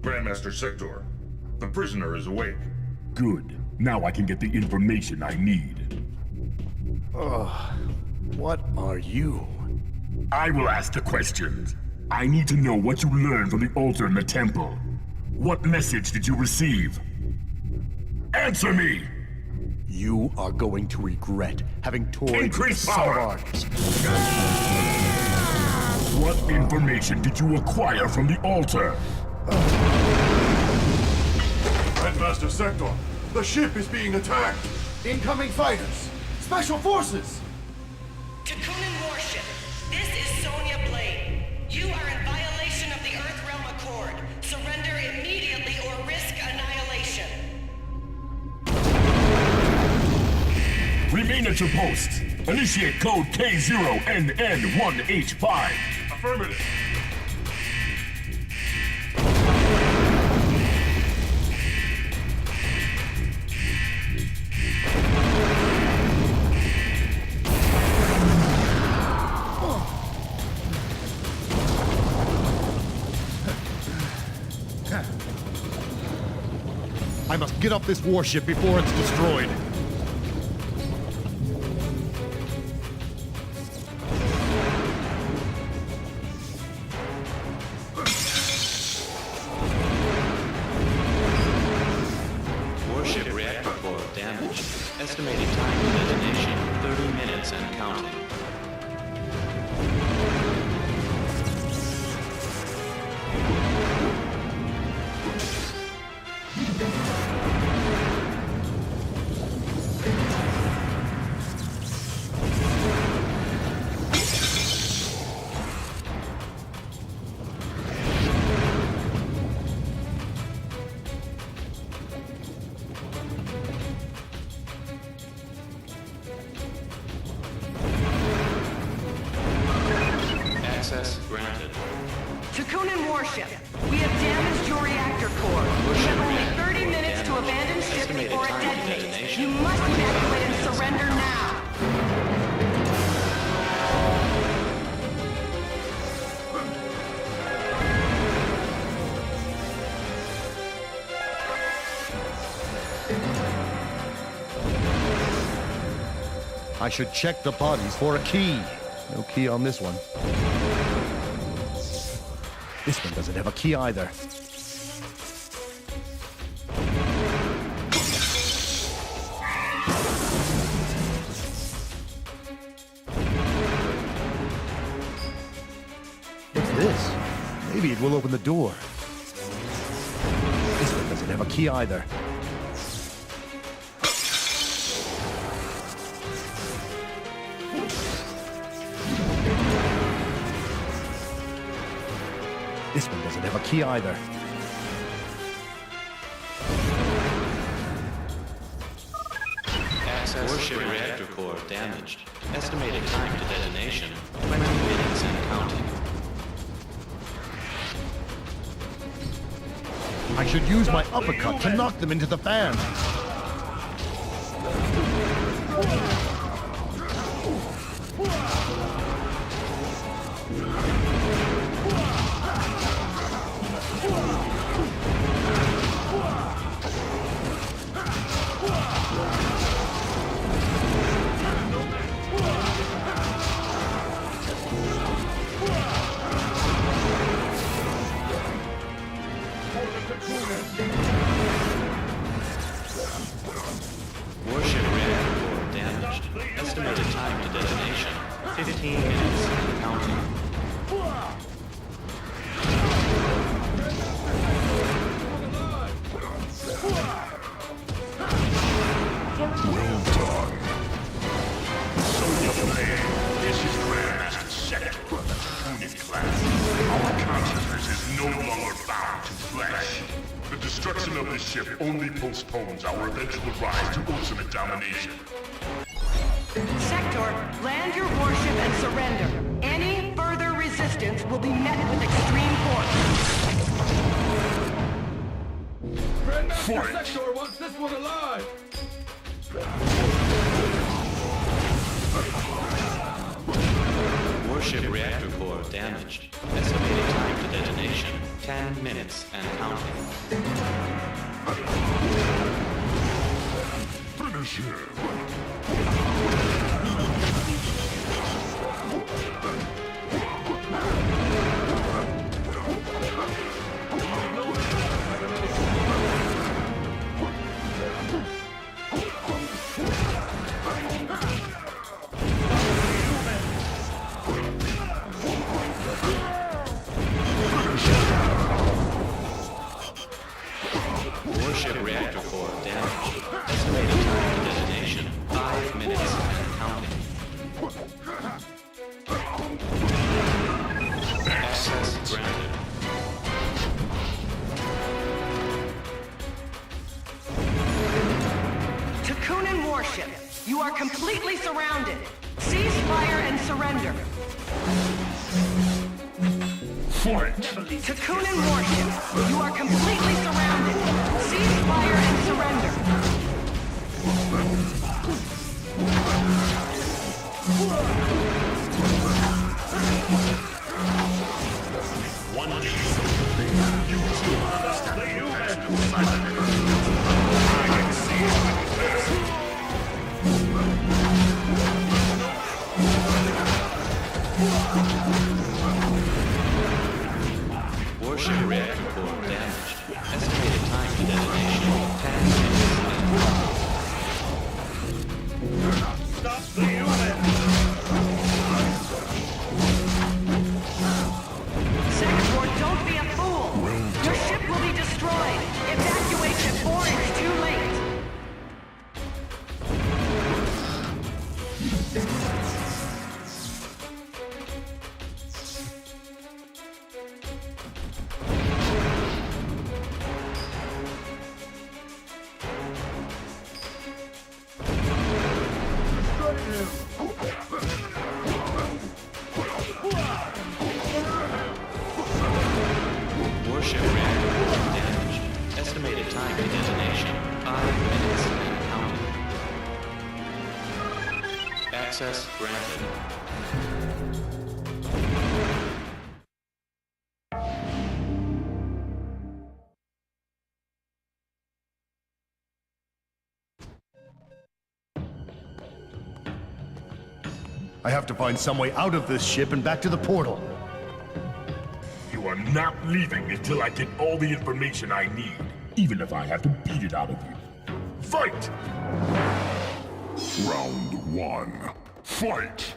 Grandmaster Sector, the prisoner is awake. Good. Now I can get the information I need. What are you? I will ask the questions. I need to know what you learned from the altar in the temple. What message did you receive? Answer me! You are going to regret having toyed with the Increase son power! of Argus. What information did you acquire from the altar? Grandmaster Sector, the ship is being attacked! Incoming fighters! Special forces! Takunin warship, this is Sonya Blade. You are in violation of the Earthrealm Accord. Surrender immediately or risk annihilation. Remain at your posts. Initiate code K0NN1H5. Affirmative. I must get off this warship before it's destroyed. Warship reactor core damaged. Estimated time to detonation, 30 minutes and counting. Access granted. Takunin warship, we have damaged your reactor core. You have only 30 minutes to abandon ship before it detonates. You must evacuate and surrender now. I should check the bodies for a key. No key on this one. This one doesn't have a key either. What's this? Maybe it will open the door. This one doesn't have a key either. This one doesn't have a key either. Access warship reactor core damaged. Estimated time to detonation, 20 minutes and counting. I should use my uppercut to knock them into the fan. Warship reactor core damaged. Estimated time to detonation, 15 minutes and counting. Well done. Sonya Blade, this is Grandmaster Sector of the Takunin class. Our consciousness is no longer bound to flesh. The destruction of this ship only postpones our eventual rise to ultimate domination. Sector, land your warship and surrender. Any further resistance will be met with extreme force. Grandmaster Sector wants this one alive! Warship reactor core damaged. Estimated time to detonation, 10 minutes and counting. Warship reactor core damaged. Estimated time to detonation, 5 minutes and counting. Access granted. Takunin warship, you are completely surrounded. Cease fire and surrender. Fight! Takunin warship, you are completely surrounded. Cease fire and surrender. One day, you two understand the impact of silence. I can see it Warship reactor core damaged. Estimated time to detonation, 10 minutes and counting. Stop the unit! Sector, don't be a fool. Your ship will be destroyed. Evacuate before it's too late. Warship reactor core damaged. Estimated time to detonation, 5 minutes and counting. Access granted. I have to find some way out of this ship and back to the portal. You are not leaving until I get all the information I need, even if I have to beat it out of you. Fight! Round 1. Fight!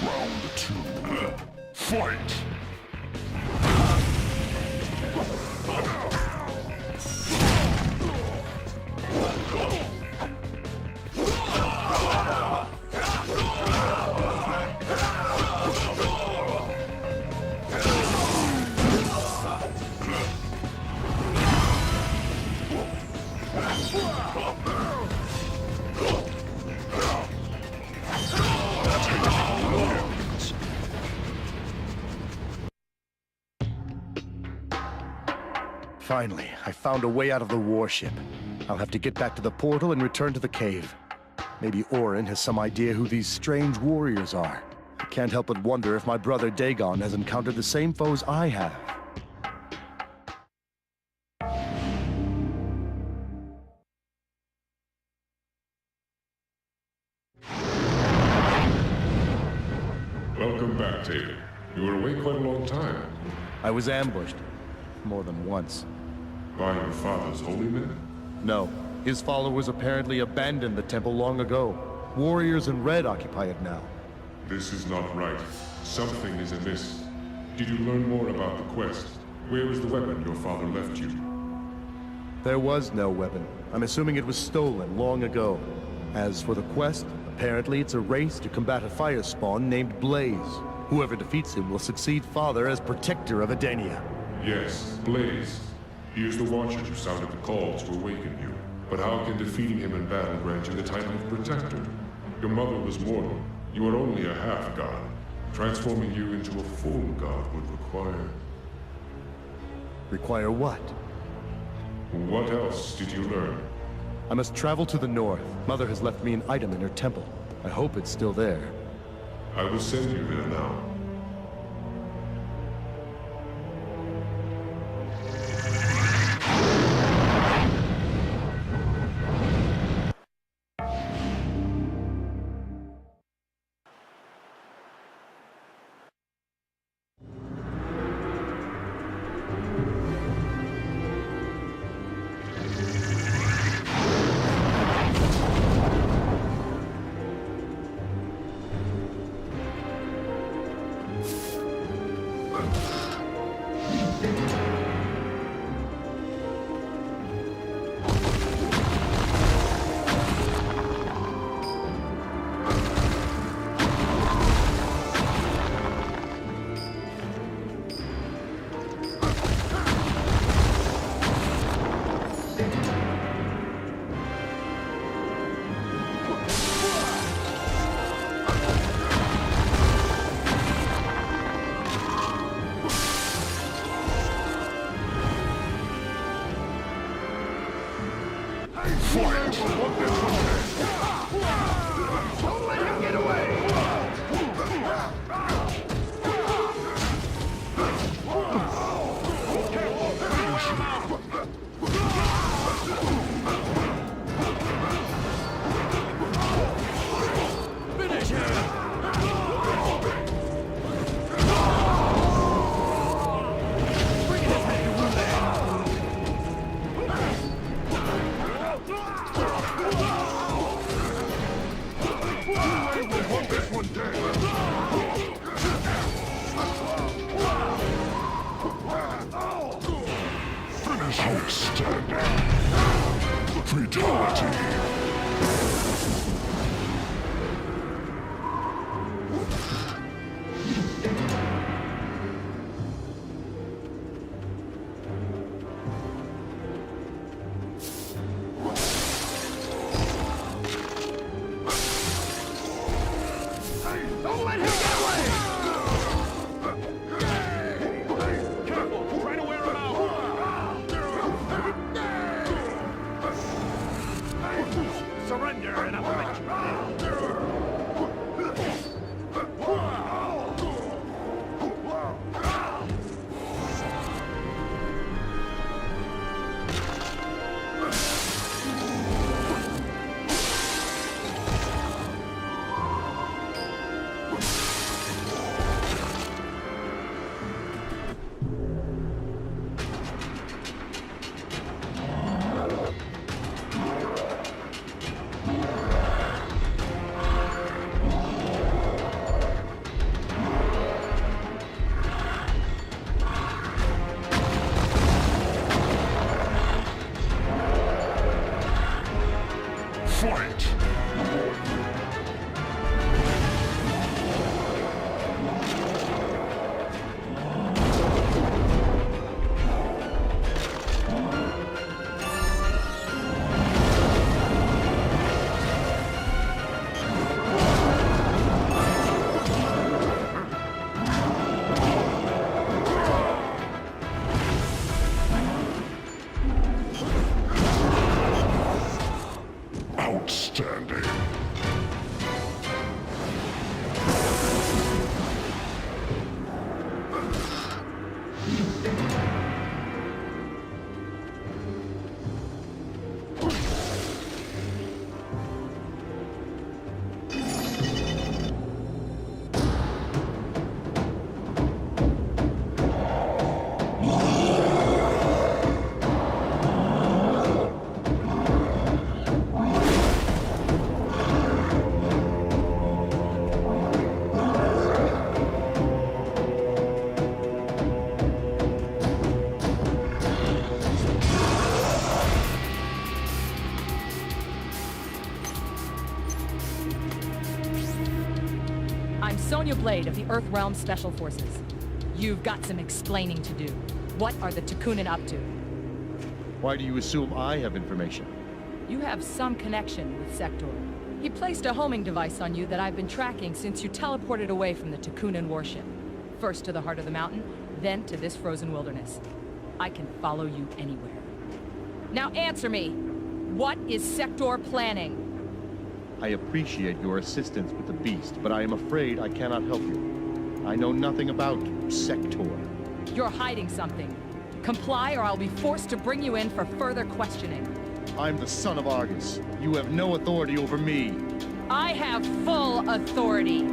Round 2. Fight! Finally, I found a way out of the warship. I'll have to get back to the portal and return to the cave. Maybe Orin has some idea who these strange warriors are. I can't help but wonder if my brother Dagon has encountered the same foes I have. Welcome back, Taylor. You were away quite a long time. I was ambushed. More than once. By your father's holy men? No. His followers apparently abandoned the temple long ago. Warriors in red occupy it now. This is not right. Something is amiss. Did you learn more about the quest? Where is the weapon your father left you? There was no weapon. I'm assuming it was stolen long ago. As for the quest, apparently it's a race to combat a fire spawn named Blaze. Whoever defeats him will succeed Father as protector of Edenia. Yes, Blaze. He is the Watcher who sounded the call to awaken you. But how can defeating him in battle grant you the title of Protector? Your mother was mortal. You are only a half-god. Transforming you into a full god would require... Require what? What else did you learn? I must travel to the north. Mother has left me an item in her temple. I hope it's still there. I will send you there now. I'm Sonya Blade of the Earthrealm Special Forces. You've got some explaining to do. What are the Takunin up to? Why do you assume I have information? You have some connection with Sector. He placed a homing device on you that I've been tracking since you teleported away from the Takunin warship. First to the heart of the mountain, then to this frozen wilderness. I can follow you anywhere. Now answer me! What is Sector planning? I appreciate your assistance with the beast, but I am afraid I cannot help you. I know nothing about Sector. You're hiding something. Comply or I'll be forced to bring you in for further questioning. I'm the son of Argus. You have no authority over me. I have full authority.